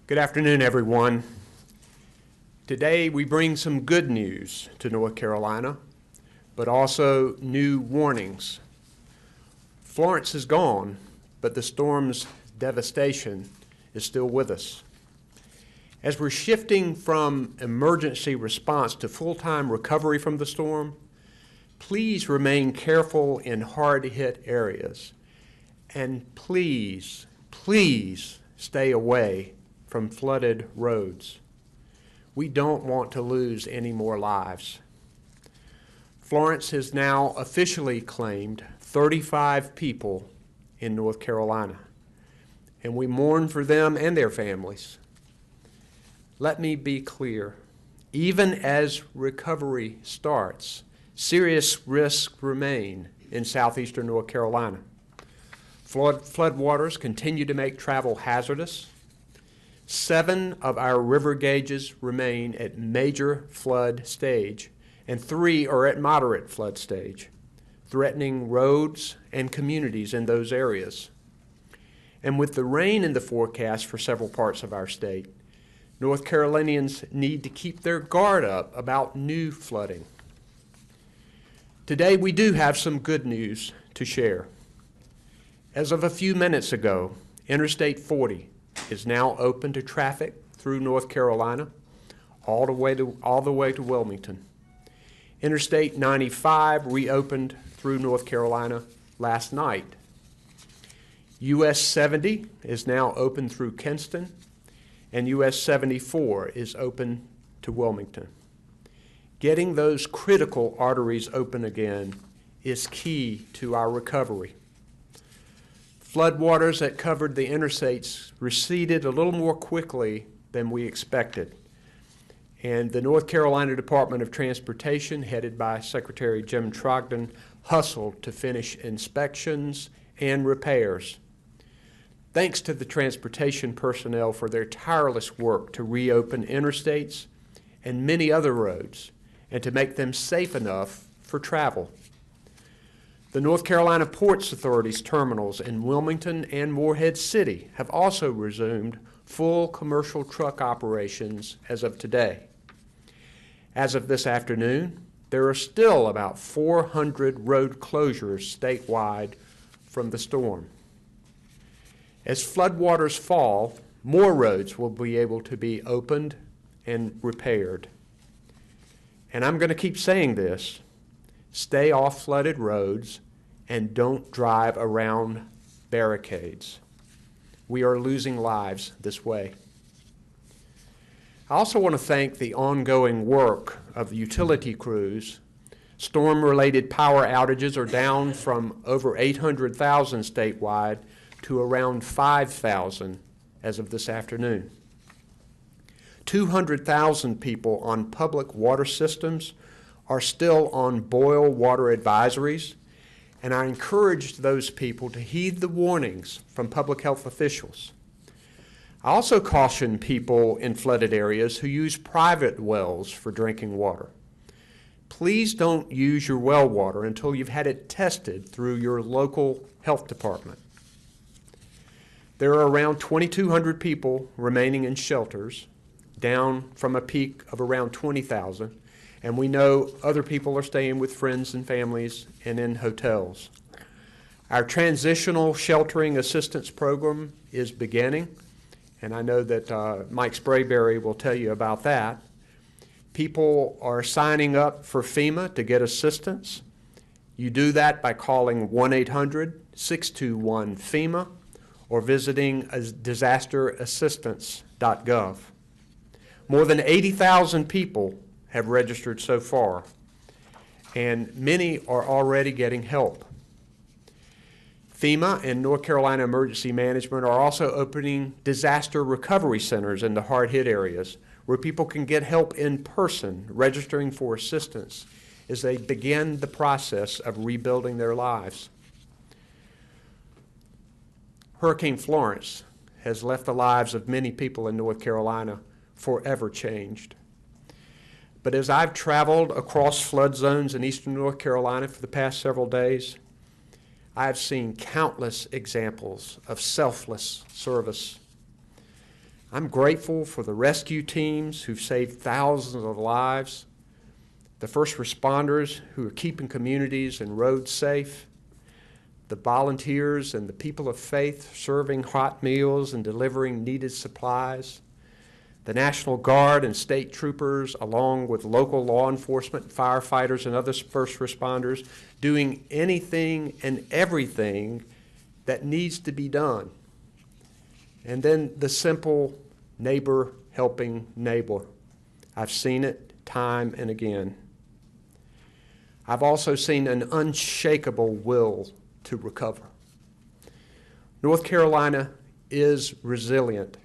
Good afternoon, everyone. Today we bring some good news to North Carolina, but also new warnings. Florence is gone, but the storm's devastation is still with us. As we're shifting from emergency response to full-time recovery from the storm, please remain careful in hard-hit areas, and please stay away from flooded roads. We don't want to lose any more lives. Florence has now officially claimed 35 people in North Carolina, and we mourn for them and their families. Let me be clear, even as recovery starts, serious risks remain in southeastern North Carolina. Floodwaters continue to make travel hazardous. 7 of our river gauges remain at major flood stage, and 3 are at moderate flood stage, threatening roads and communities in those areas. And with the rain in the forecast for several parts of our state, North Carolinians need to keep their guard up about new flooding. Today we do have some good news to share. As of a few minutes ago, Interstate 40 is now open to traffic through North Carolina, all the way to Wilmington. Interstate 95 reopened through North Carolina last night. US 70 is now open through Kinston, and US 74 is open to Wilmington. Getting those critical arteries open again is key to our recovery. Floodwaters that covered the interstates receded a little more quickly than we expected. And the North Carolina Department of Transportation, headed by Secretary Jim Trogdon, hustled to finish inspections and repairs. Thanks to the transportation personnel for their tireless work to reopen interstates and many other roads and to make them safe enough for travel. The North Carolina Ports Authority's terminals in Wilmington and Morehead City have also resumed full commercial truck operations as of today. As of this afternoon, there are still about 400 road closures statewide from the storm. As floodwaters fall, more roads will be able to be opened and repaired. And I'm going to keep saying this: stay off flooded roads and don't drive around barricades. We are losing lives this way. I also want to thank the ongoing work of utility crews. Storm-related power outages are down from over 800,000 statewide to around 5,000 as of this afternoon. 200,000 people on public water systems are still on boil water advisories, and I encourage those people to heed the warnings from public health officials. I also caution people in flooded areas who use private wells for drinking water. Please don't use your well water until you've had it tested through your local health department. There are around 2,200 people remaining in shelters, down from a peak of around 20,000. And we know other people are staying with friends and families and in hotels. Our transitional sheltering assistance program is beginning, and I know that Mike Sprayberry will tell you about that. People are signing up for FEMA to get assistance. You do that by calling 1-800-621-FEMA or visiting disasterassistance.gov. More than 80,000 people have registered so far, and many are already getting help. FEMA and North Carolina Emergency Management are also opening disaster recovery centers in the hard-hit areas where people can get help in person, registering for assistance as they begin the process of rebuilding their lives. Hurricane Florence has left the lives of many people in North Carolina forever changed. But as I've traveled across flood zones in eastern North Carolina for the past several days, I've seen countless examples of selfless service. I'm grateful for the rescue teams who've saved thousands of lives, the first responders who are keeping communities and roads safe, the volunteers and the people of faith serving hot meals and delivering needed supplies, the National Guard and state troopers, along with local law enforcement, firefighters, and other first responders, doing anything and everything that needs to be done. And then the simple neighbor helping neighbor. I've seen it time and again. I've also seen an unshakable will to recover. North Carolina is resilient,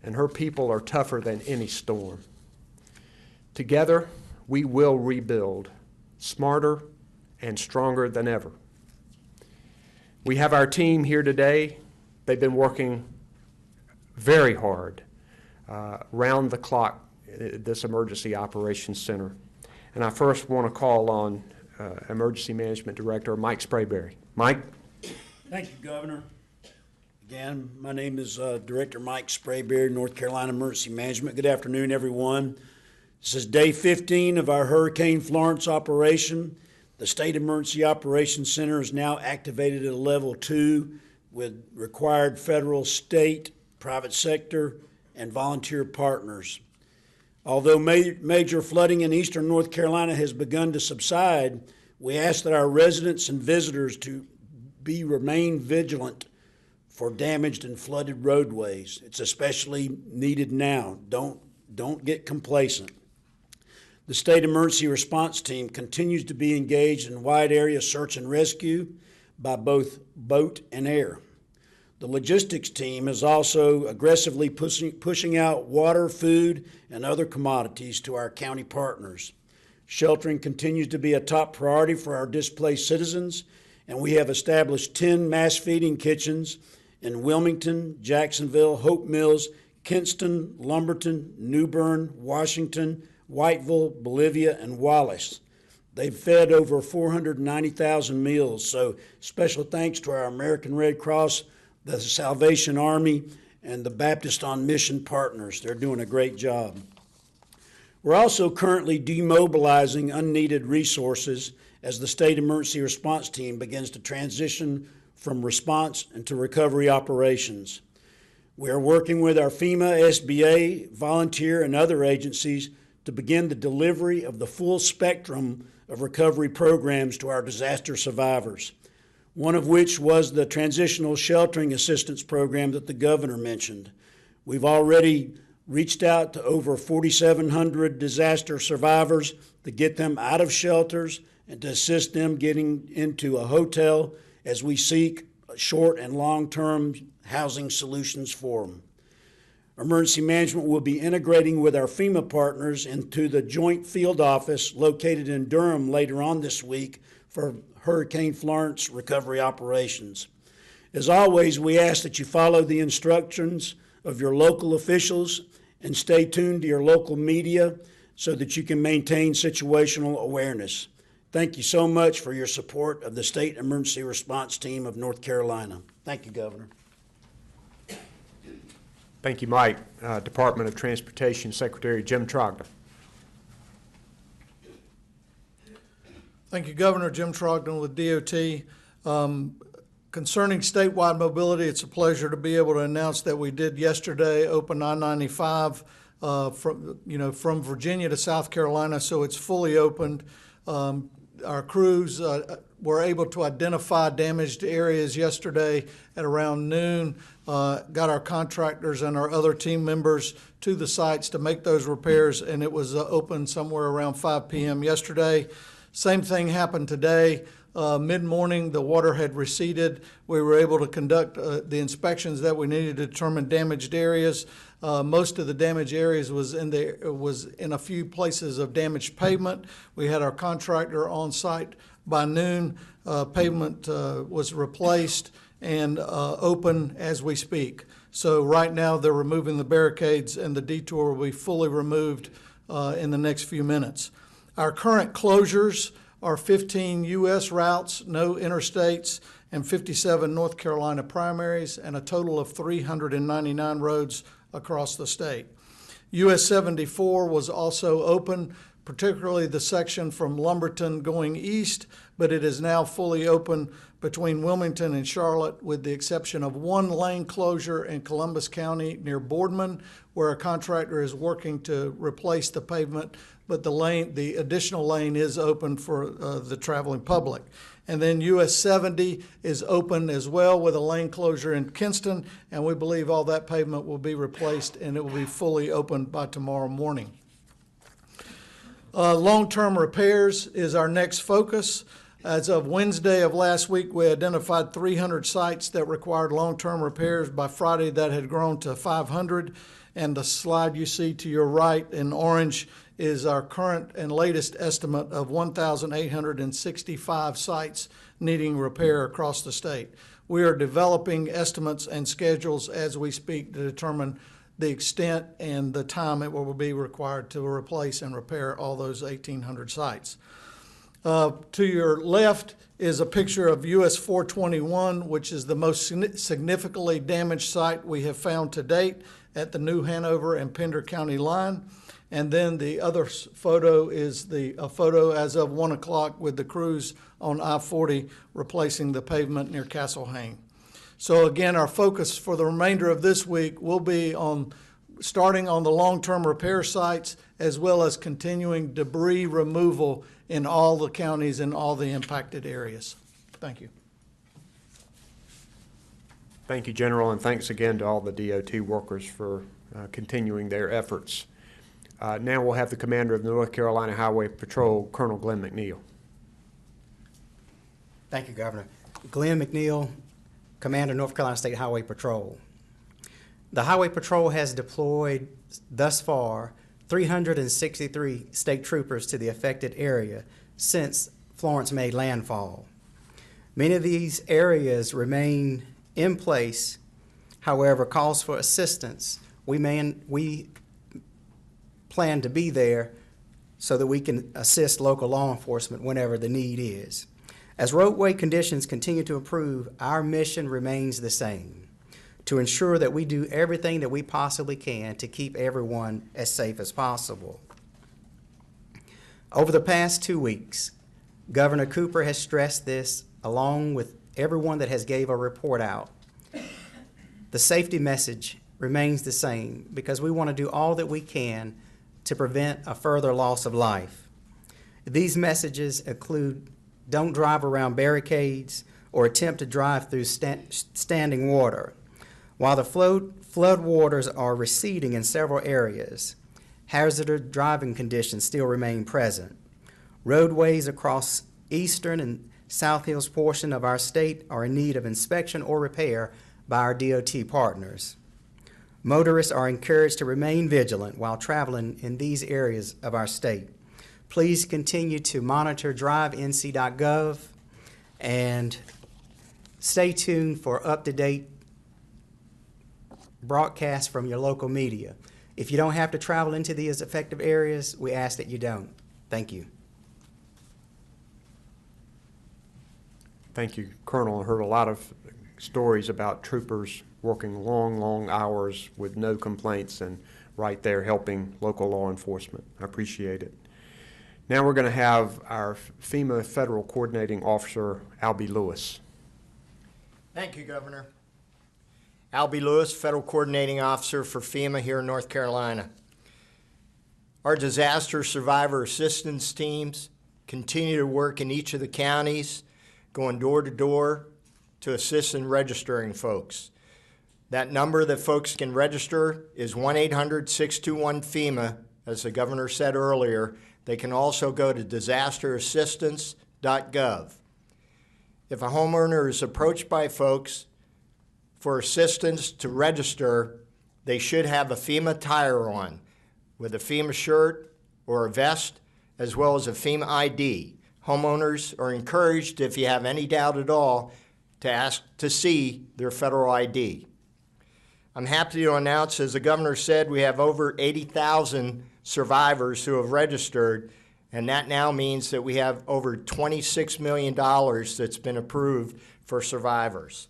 and her people are tougher than any storm. Together, we will rebuild, smarter and stronger than ever. We have our team here today. They've been working very hard, round the clock at this Emergency Operations Center. And I first want to call on Emergency Management Director Mike Sprayberry. Mike? Thank you, Governor. Again, my name is Director Mike Sprayberry, North Carolina Emergency Management. Good afternoon, everyone. This is day 15 of our Hurricane Florence operation. The State Emergency Operations Center is now activated at a level 2 with required federal, state, private sector, and volunteer partners. Although major flooding in eastern North Carolina has begun to subside, we ask that our residents and visitors to remain vigilant for damaged and flooded roadways. It's especially needed now. Don't get complacent. The State Emergency Response Team continues to be engaged in wide area search and rescue by both boat and air. The logistics team is also aggressively pushing out water, food, and other commodities to our county partners. Sheltering continues to be a top priority for our displaced citizens, and we have established 10 mass feeding kitchens in Wilmington, Jacksonville, Hope Mills, Kinston, Lumberton, New Bern, Washington, Whiteville, Bolivia, and Wallace. They've fed over 490,000 meals, so special thanks to our American Red Cross, the Salvation Army, and the Baptist on Mission partners. They're doing a great job. We're also currently demobilizing unneeded resources as the State Emergency Response Team begins to transition from response into recovery operations. We are working with our FEMA, SBA, volunteer, and other agencies to begin the delivery of the full spectrum of recovery programs to our disaster survivors, one of which was the Transitional Sheltering Assistance Program that the Governor mentioned. We've already reached out to over 4,700 disaster survivors to get them out of shelters and to assist them getting into a hotel as we seek short and long-term housing solutions for them. Emergency Management will be integrating with our FEMA partners into the Joint Field Office located in Durham later on this week for Hurricane Florence recovery operations. As always, we ask that you follow the instructions of your local officials and stay tuned to your local media so that you can maintain situational awareness. Thank you so much for your support of the State Emergency Response Team of North Carolina. Thank you, Governor. Thank you, Mike. Department of Transportation Secretary Jim Trogdon. Thank you, Governor. Jim Trogdon with DOT. Concerning statewide mobility, it's a pleasure to be able to announce that we did yesterday open I-95 from Virginia to South Carolina, so it's fully opened. Our crews were able to identify damaged areas yesterday at around noon, got our contractors and our other team members to the sites to make those repairs, and it was open somewhere around 5 p.m. yesterday. Same thing happened today. Mid-morning, the water had receded. We were able to conduct the inspections that we needed to determine damaged areas. Most of the damaged areas was in a few places of damaged pavement. We had our contractor on site by noon. Pavement was replaced and open as we speak. So right now they're removing the barricades and the detour will be fully removed in the next few minutes. Our current closures are 15 U.S. routes, no interstates, and 57 North Carolina primaries, and a total of 399 roads across the state. US 74 was also open, particularly the section from Lumberton going east, but it is now fully open between Wilmington and Charlotte, with the exception of one lane closure in Columbus County near Boardman, where a contractor is working to replace the pavement, but the additional lane is open for the traveling public. And then US 70 is open as well with a lane closure in Kinston, and we believe all that pavement will be replaced and it will be fully open by tomorrow morning. Long-term repairs is our next focus. As of Wednesday of last week, we identified 300 sites that required long-term repairs. By Friday, that had grown to 500. And the slide you see to your right in orange is our current and latest estimate of 1,865 sites needing repair across the state. We are developing estimates and schedules as we speak to determine the extent and the time it will be required to replace and repair all those 1,800 sites. To your left is a picture of US 421, which is the most significantly damaged site we have found to date at the New Hanover and Pender County line. And then the other photo is a photo as of 1 o'clock with the crews on I-40 replacing the pavement near Castle Hayne. So again, our focus for the remainder of this week will be on starting on the long-term repair sites as well as continuing debris removal in all the counties and all the impacted areas. Thank you. Thank you, General, and thanks again to all the DOT workers for continuing their efforts. Now we'll have the Commander of the North Carolina Highway Patrol, Colonel Glenn McNeil. Thank you, Governor. Glenn McNeil, Commander, North Carolina State Highway Patrol. The Highway Patrol has deployed thus far 363 state troopers to the affected area since Florence made landfall. Many of these areas remain in place. However, calls for assistance, we plan to be there so that we can assist local law enforcement whenever the need is. As roadway conditions continue to improve, our mission remains the same: to ensure that we do everything that we possibly can to keep everyone as safe as possible. Over the past 2 weeks, Governor Cooper has stressed this, along with everyone that has gave a report out. The safety message remains the same because we want to do all that we can to prevent a further loss of life. These messages include: don't drive around barricades or attempt to drive through standing water. While the flood waters are receding in several areas, hazardous driving conditions still remain present. Roadways across eastern and South Hills portion of our state are in need of inspection or repair by our DOT partners. Motorists are encouraged to remain vigilant while traveling in these areas of our state. Please continue to monitor drivenc.gov and stay tuned for up-to-date broadcasts from your local media. If you don't have to travel into these affected areas, we ask that you don't. Thank you. Thank you, Colonel. I heard a lot of stories about troopers working long hours with no complaints and right there helping local law enforcement. I appreciate it. Now we're going to have our FEMA Federal Coordinating Officer, Albie Lewis. Thank you, Governor. Albie Lewis, Federal Coordinating Officer for FEMA here in North Carolina. Our disaster survivor assistance teams continue to work in each of the counties, going door to door to assist in registering folks. That number that folks can register is 1-800-621-FEMA, as the Governor said earlier. They can also go to disasterassistance.gov. If a homeowner is approached by folks for assistance to register, they should have a FEMA attire on with a FEMA shirt or a vest, as well as a FEMA ID. Homeowners are encouraged, if you have any doubt at all, to ask to see their federal ID. I'm happy to announce, as the Governor said, we have over 80,000 survivors who have registered, and that now means that we have over $26 million that's been approved for survivors.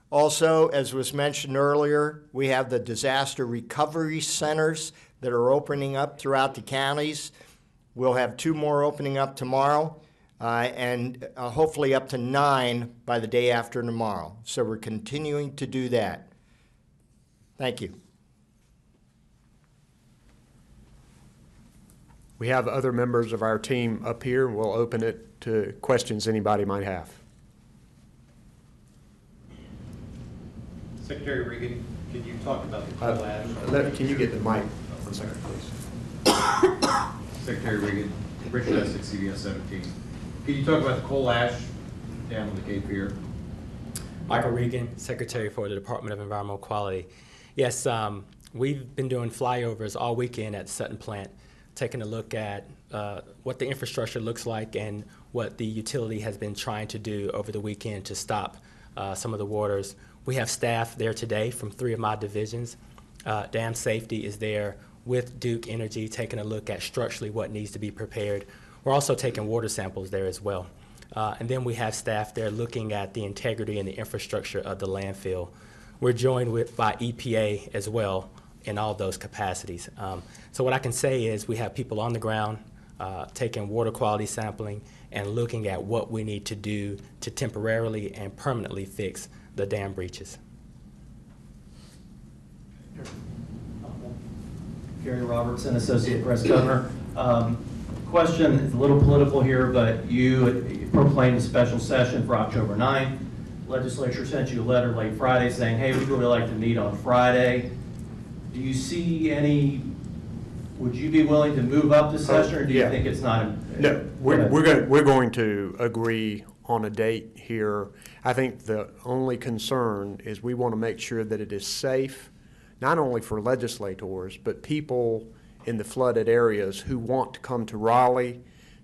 Also, as was mentioned earlier, we have the disaster recovery centers that are opening up throughout the counties. We'll have 2 more opening up tomorrow, and hopefully up to 9 by the day after tomorrow. So we're continuing to do that. Thank you. We have other members of our team up here, and we'll open it to questions anybody might have. Secretary Regan, can you talk about the coal ash? Can you get the mic? 1 second, please. Secretary Regan, Richard Essex, CBS 17. Can you talk about the coal ash down on the Cape Fear? Michael Regan, Secretary for the Department of Environmental Quality. Yes, we've been doing flyovers all weekend at the Sutton plant, taking a look at what the infrastructure looks like and what the utility has been trying to do over the weekend to stop some of the waters. We have staff there today from 3 of my divisions. Dam Safety is there with Duke Energy, taking a look at structurally what needs to be prepared. We're also taking water samples there as well. And then we have staff there looking at the integrity and the infrastructure of the landfill. We're joined by EPA as well in all those capacities. So what I can say is we have people on the ground taking water quality sampling and looking at what we need to do to temporarily and permanently fix the dam breaches. Gary Robertson, Associate Press Governor. Question is a little political here, but you proclaimed a special session for October 9th. Legislature sent you a letter late Friday saying, hey, we'd really like to meet on Friday. Do you see any, would you be willing to move up the session, or do you think it's not? No, we're going to agree on a date here. I think the only concern is we want to make sure that it is safe, not only for legislators, but people in the flooded areas who want to come to Raleigh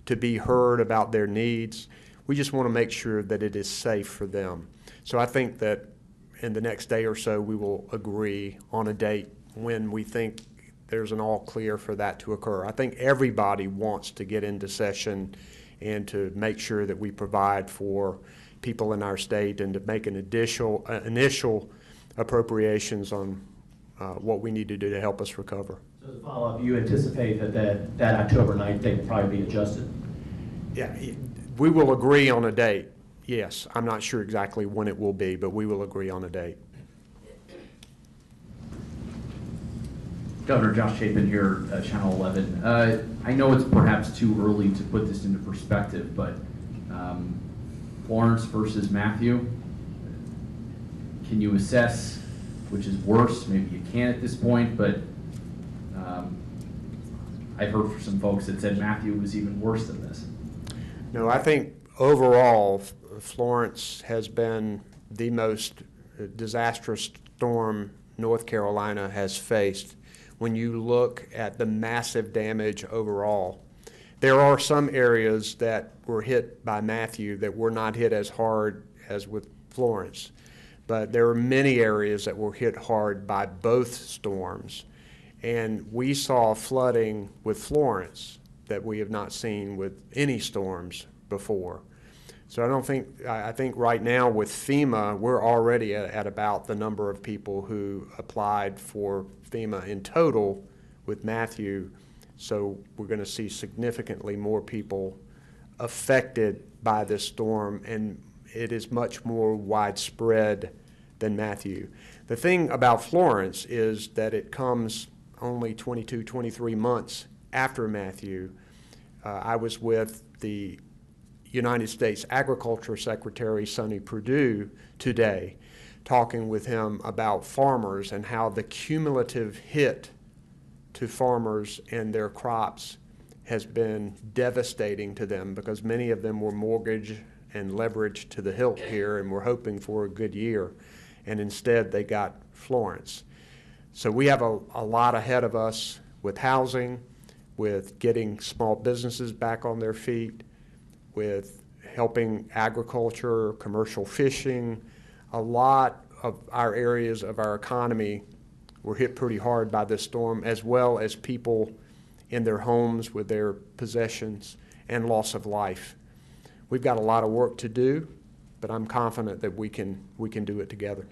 to be heard about their needs. We just want to make sure that it is safe for them. So I think that in the next day or so, we will agree on a date when we think there's an all clear for that to occur. I think everybody wants to get into session and to make sure that we provide for people in our state and to make an initial appropriations on what we need to do to help us recover. So as a follow-up, you anticipate that October 9th date will probably be adjusted? Yeah, we will agree on a date. Yes, I'm not sure exactly when it will be, but we will agree on a date. Governor Josh Chapin here, Channel 11. I know it's perhaps too early to put this into perspective, but Florence versus Matthew, can you assess which is worse? Maybe you can't at this point, but I've heard from some folks that said Matthew was even worse than this. No, I think overall, Florence has been the most disastrous storm North Carolina has faced. When you look at the massive damage overall, there are some areas that were hit by Matthew that were not hit as hard as with Florence. But there are many areas that were hit hard by both storms. And we saw flooding with Florence that we have not seen with any storms before. So I think right now with FEMA, we're already at about the number of people who applied for FEMA in total with Matthew. So we're going to see significantly more people affected by this storm, and it is much more widespread than Matthew. The thing about Florence is that it comes only 22, 23 months after Matthew. I was with the United States Agriculture Secretary Sonny Perdue today, talking with him about farmers and how the cumulative hit to farmers and their crops has been devastating to them, because many of them were mortgaged and leveraged to the hilt here and were hoping for a good year, and instead they got Florence. So we have a lot ahead of us with housing, with getting small businesses back on their feet, with helping agriculture, commercial fishing. A lot of our areas of our economy were hit pretty hard by this storm, as well as people in their homes with their possessions and loss of life. We've got a lot of work to do, but I'm confident that we can do it together.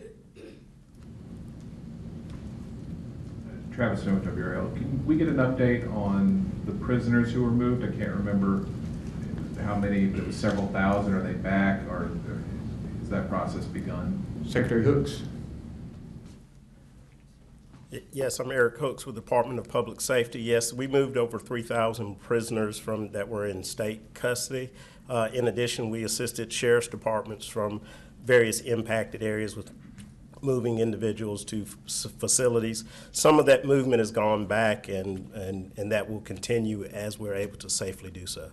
Travis Stone, WRL. Can we get an update on the prisoners who were moved? I can't remember how many, but it was several thousand. Are they back, or has that process begun? Secretary Hooks. Yes, I'm Eric Hooks with the Department of Public Safety. Yes, we moved over 3,000 prisoners that were in state custody. In addition, we assisted sheriff's departments from various impacted areas with moving individuals to facilities. Some of that movement has gone back, and that will continue as we're able to safely do so.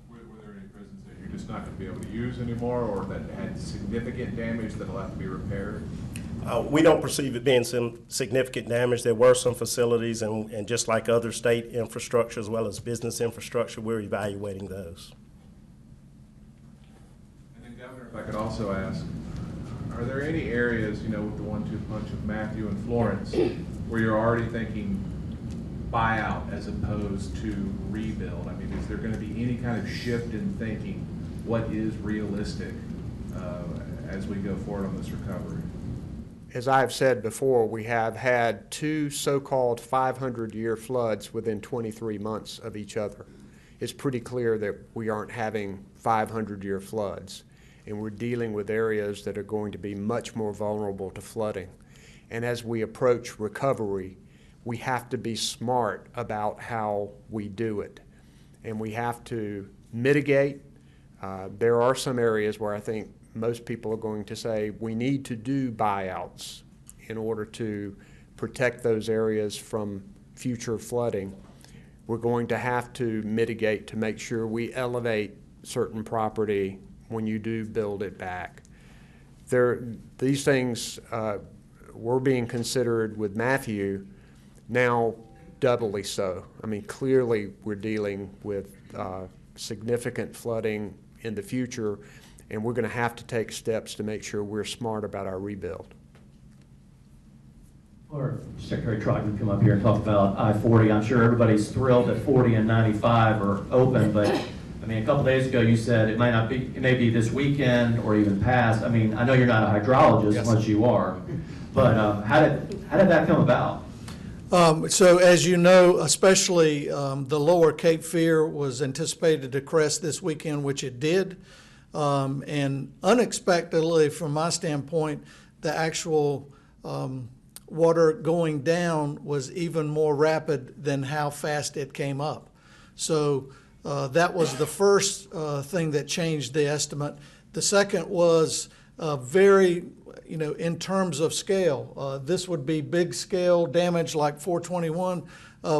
Were there any prisons that you're just not going to be able to use anymore, or that had significant damage that will have to be repaired? We don't perceive it being some significant damage. There were some facilities, and just like other state infrastructure as well as business infrastructure, we're evaluating those. And then, Governor, if I could also ask, are there any areas, you know, with the 1-2 punch of Matthew and Florence, where you're already thinking buyout as opposed to rebuild? I mean, is there going to be any kind of shift in thinking what is realistic as we go forward on this recovery? As I've said before, we have had 2 so-called 500-year floods within 23 months of each other. It's pretty clear that we aren't having 500-year floods, and we're dealing with areas that are going to be much more vulnerable to flooding. And as we approach recovery, we have to be smart about how we do it. And we have to mitigate. There are some areas where I think most people are going to say we need to do buyouts in order to protect those areas from future flooding. We're going to have to mitigate to make sure we elevate certain property when you do build it back. These things were being considered with Matthew, now doubly so. I mean, clearly we're dealing with significant flooding in the future, and we're going to have to take steps to make sure we're smart about our rebuild. Or Secretary Trotman come up here and talk about I-40. I'm sure everybody's thrilled that 40 and 95 are open, but I mean, a couple days ago you said it may be this weekend or even past. I mean, I know you're not a hydrologist, Yes. Unless you are, but how did that come about? So as you know, especially the lower Cape Fear was anticipated to crest this weekend, which it did. And unexpectedly, from my standpoint, the actual water going down was even more rapid than how fast it came up. So that was the first thing that changed the estimate. The second was very, in terms of scale. This would be big scale damage like 421.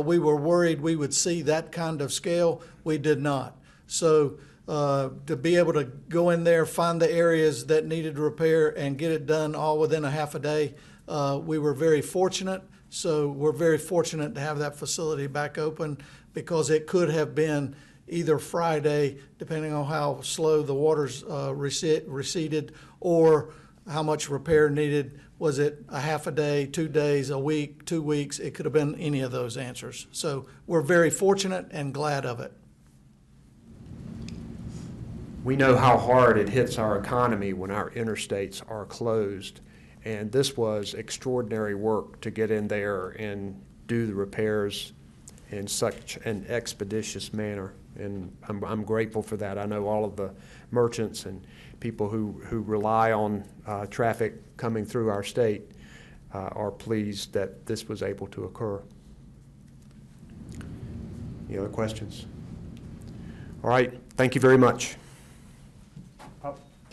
We were worried we would see that kind of scale. We did not. So to be able to go in there, find the areas that needed repair and get it done all within a half a day, we were very fortunate. So we're very fortunate to have that facility back open, because it could have been either Friday, depending on how slow the waters receded, or how much repair needed. Was it a half a day, 2 days, a week, 2 weeks? It could have been any of those answers. So we're very fortunate and glad of it. We know how hard it hits our economy when our interstates are closed, and this was extraordinary work to get in there and do the repairs in such an expeditious manner, and I'm grateful for that. I know all of the merchants and people who rely on traffic coming through our state are pleased that this was able to occur. Any other questions? All right, thank you very much.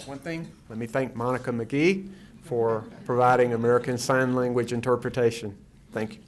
One thing, let me thank Monica McGee for providing American Sign Language interpretation. Thank you.